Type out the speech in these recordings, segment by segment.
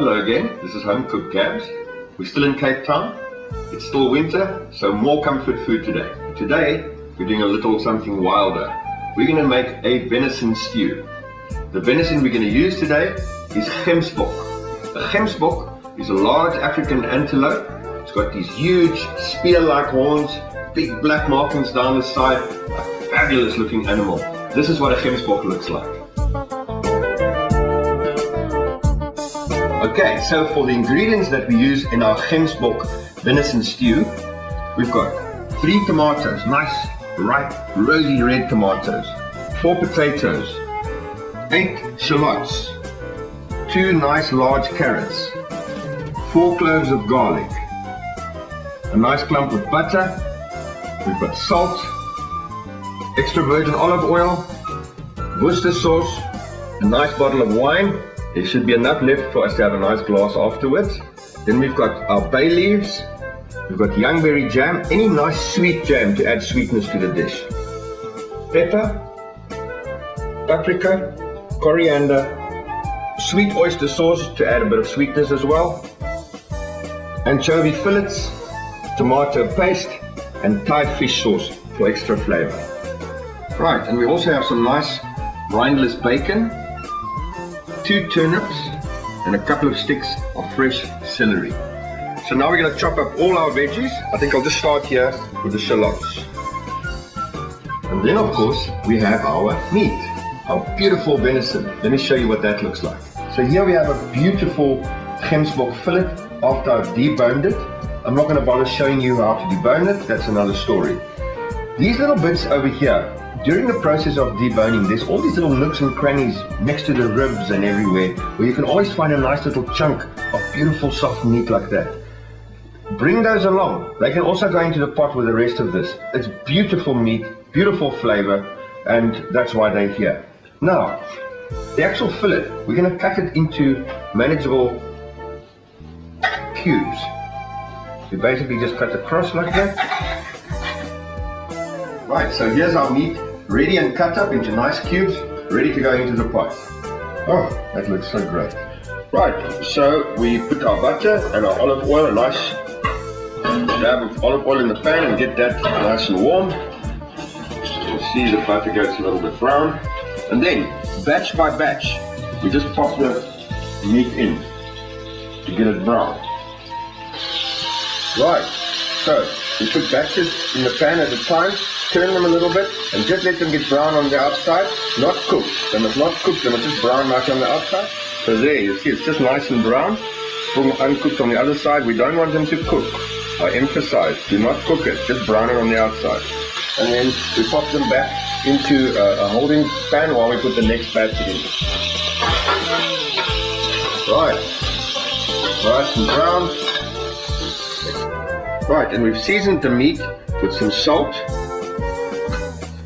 Hello again, this is Home Cooked Gabs. We're still in Cape Town. It's still winter, so more comfort food today. Today, we're doing a little something wilder. We're going to make a venison stew. The venison we're going to use today is Gemsbok. A Gemsbok is a large African antelope. It's got these huge spear-like horns, big black markings down the side, a fabulous looking animal. This is what a Gemsbok looks like. Okay, so for the ingredients that we use in our Gemsbok venison stew, we've got 3 tomatoes, nice, ripe, rosy red tomatoes, 4 potatoes, 8 shallots, 2 nice large carrots, 4 cloves of garlic, a nice clump of butter, we've got salt, extra virgin olive oil, Worcester sauce, a nice bottle of wine. There should be enough left for us to have a nice glass afterwards. Then we've got our bay leaves, we've got youngberry jam, any nice sweet jam to add sweetness to the dish. Pepper, paprika, coriander, sweet oyster sauce to add a bit of sweetness as well, anchovy fillets, tomato paste, and Thai fish sauce for extra flavor. Right, and we also have some nice rindless bacon, 2 turnips, and a couple of sticks of fresh celery. So now we're going to chop up all our veggies. I think I'll just start here with the shallots. And then of course we have our meat, our beautiful venison. Let me show you what that looks like. So here we have a beautiful Gemsbok fillet after I've deboned it. I'm not going to bother showing you how to debone it, that's another story. These little bits over here, during the process of deboning, there's all these little nooks and crannies next to the ribs and everywhere where you can always find a nice little chunk of beautiful soft meat like that. Bring those along. They can also go into the pot with the rest of this. It's beautiful meat, beautiful flavor, and that's why they're here. Now, the actual fillet, we're going to cut it into manageable cubes. You basically just cut across like that. Right, so here's our meat ready and cut up into nice cubes, ready to go into the pot. Oh, that looks so great. Right, so we put our butter and our olive oil, a nice dab of olive oil in the pan and get that nice and warm. You'll see the butter gets a little bit brown. And then, batch by batch, we just pop the meat in to get it brown. Right, so we put batches in the pan at a time, turn them a little bit, and just let them get brown on the outside, not cooked. They must not cook, they must just brown nice on the outside. So there, you see it's just nice and brown, still uncooked on the other side. We don't want them to cook. I emphasize, do not cook it, just brown it on the outside. And then we pop them back into a holding pan while we put the next batch in. Right, nice and brown. Right, and we've seasoned the meat with some salt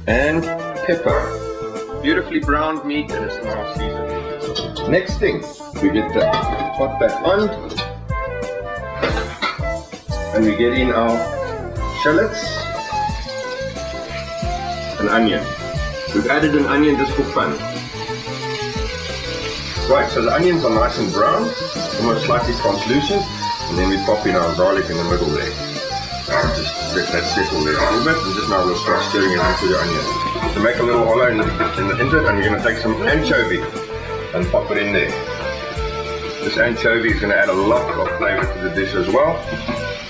and pepper. Beautifully browned meat, and it's now seasoned. Next thing, we get the pot back on, and we get in our shallots and onion. We've added an onion just for fun. Right, so the onions are nice and brown, almost slightly translucent, and then we pop in our garlic in the middle there. Just let that settle there a little bit, and just now we'll start stirring it into the onion. To make a little hollow into it, and we're going to take some anchovy and pop it in there. This anchovy is going to add a lot of flavor to the dish as well.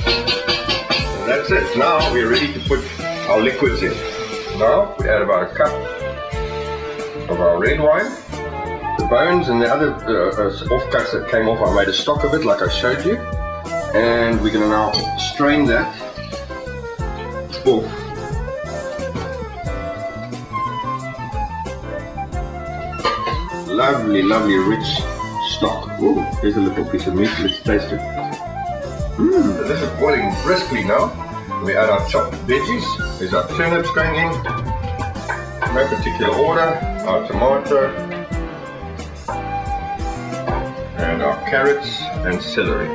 And that's it. Now we're ready to put our liquids in. Now we add about a cup of our red wine. The bones and the other offcuts that came off, I made a stock of it like I showed you. And we're going to now strain that off. Lovely, lovely rich stock. Oh, here's a little piece of meat, let's taste it. This is boiling briskly now. We add our chopped veggies. There's our turnips going in. No particular order. Our tomato. And our carrots and celery.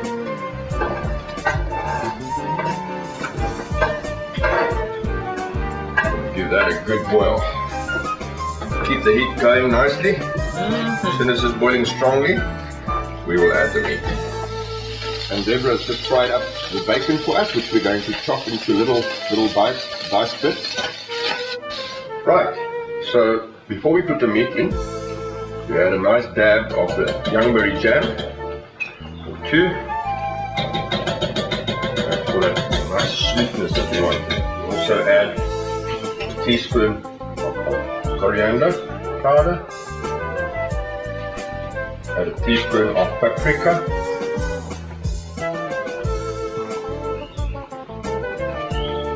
Give that a good boil. Keep the heat going nicely. As soon as it's boiling strongly, we will add the meat. And Deborah has just fried up the bacon for us, which we're going to chop into little diced bits. Right, so before we put the meat in, we add a nice dab of the youngberry jam, or 2. That's for that nice sweetness that we want. We also add a teaspoon of coriander powder, add a teaspoon of paprika,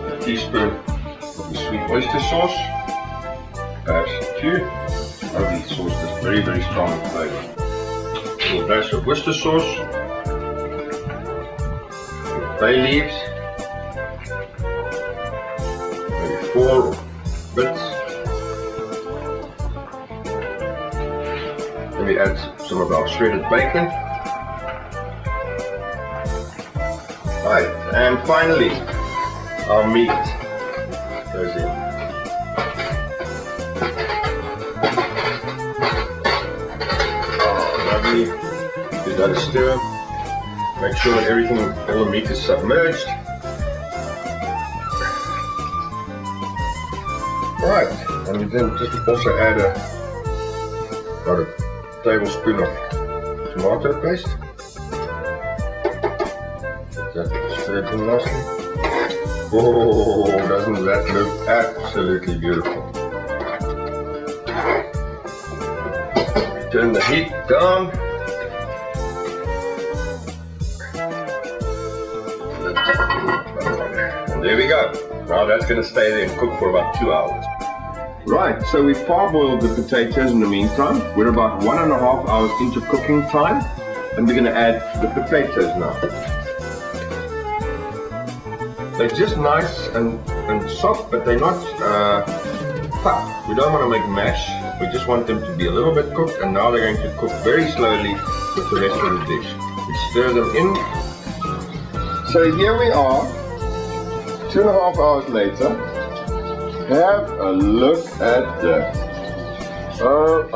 a teaspoon of the sweet oyster sauce, perhaps 2. Lovely sauce that's very, very strong in flavor. A little dash of Worcester sauce, bay leaves, maybe 4 bits. Then we add some of our shredded bacon. Right, and finally, our meat goes in. Give that a stir. Make sure that everything, all the meat is submerged. Right, and we then just also add about a tablespoon of tomato paste. Get that stirred in nicely. Oh, doesn't that look absolutely beautiful? Turn the heat down. And there we go. Now that's going to stay there and cook for about 2 hours. Right, so we parboiled the potatoes in the meantime. We're about 1.5 hours into cooking time, and we're going to add the potatoes now. They're just nice and soft, but they're not tough. We don't want to make mash. We just want them to be a little bit cooked, and now they're going to cook very slowly with the rest of the dish. We stir them in. So here we are, 2.5 hours later. Have a look at that. Oh.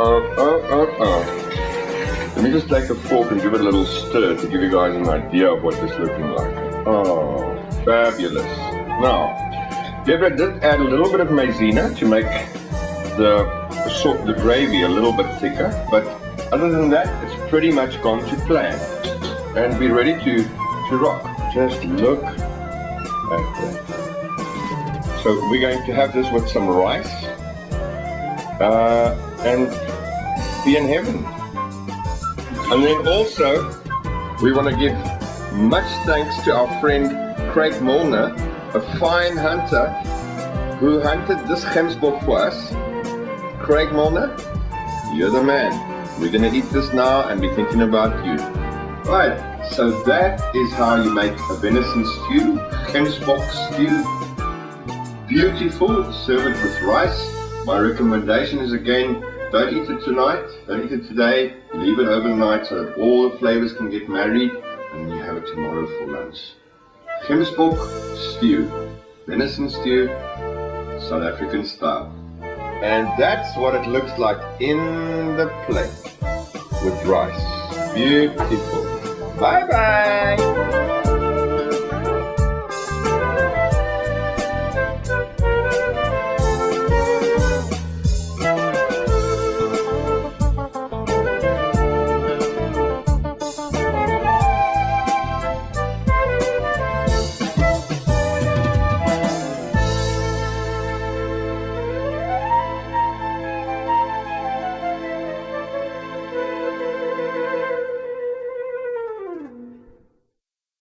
Let me just take a fork and give it a little stir to give you guys an idea of what this is looking like. Oh, fabulous. Now, Deborah did add a little bit of maizena to make the gravy a little bit thicker, but other than that, it's pretty much gone to plan. And we're ready to rock. Just look at that. So we're going to have this with some rice and be in heaven. And then also, we want to give much thanks to our friend Craig Milner, a fine hunter who hunted this Gemsbok for us. Craig Milner, you're the man. We're going to eat this now and be thinking about you. Right, so that is how you make a venison stew, Gemsbok stew. Beautiful, serve it with rice. My recommendation is again, don't eat it tonight, don't eat it today, leave it overnight so that all the flavors can get married and you have it tomorrow for lunch. Gemsbok stew, venison stew, South African style. And that's what it looks like in the plate with rice. Beautiful. Bye bye.